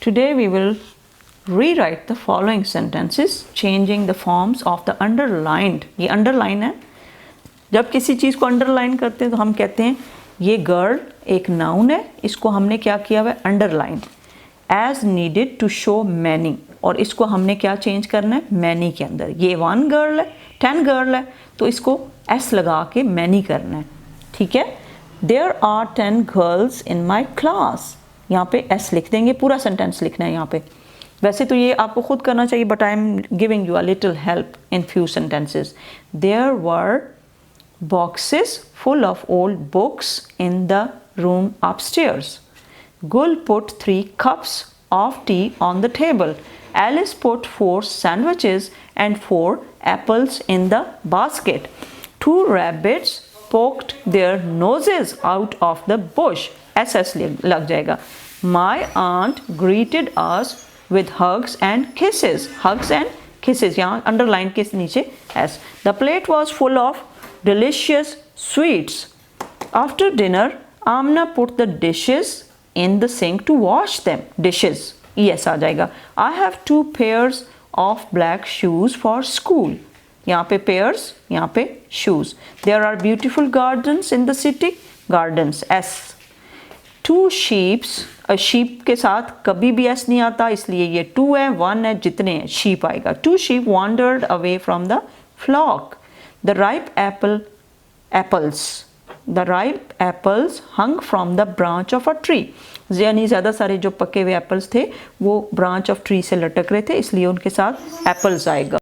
Today we will rewrite the following sentences changing the forms of the underlined. ये underline है. जब किसी चीज़ को underline करते हैं तो हम कहते हैं ये girl एक noun है, इसको हमने क्या किया हुआ है underline. As needed to show many, और इसको हमने क्या चेंज करना है many के अंदर. ये 1 girl है, 10 girl है, तो इसको s लगा के many करना है. ठीक है. There are 10 girls in my class. यहाँ पे s लिख देंगे, पूरा सेंटेंस लिखना है यहाँ पे. वैसे तो ये आपको खुद करना चाहिए, but I am giving you a little help in few sentences. There were boxes full of old books in the room upstairs. Gul put 3 cups of tea on the table. Alice put 4 sandwiches and 4 apples in the basket. 2 rabbits poked their noses out of the bush. SS लग जाएगा. My aunt greeted us with hugs and kisses. Hugs and kisses. यहाँ underline के नीचे S. The plate was full of delicious sweets. After dinner, Amna put the dishes in the sink to wash them. Dishes. Yes आ जाएगा. I have 2 pairs of black shoes for school. यहाँ पे pairs, यहाँ पे shoes. There are beautiful gardens in the city. Gardens. S. 2 sheeps. sheep के साथ कभी भी s नहीं आता, इसलिए ये 2 है, 1 है, जितने हैं sheep आएगा. 2 sheep wandered away from the flock. The ripe apples hung from the branch of a tree. यानी ज़्यादा सारे जो पके हुए एप्पल्स थे वो ब्रांच ऑफ ट्री से लटक रहे थे, इसलिए उनके साथ एप्पल्स आएगा.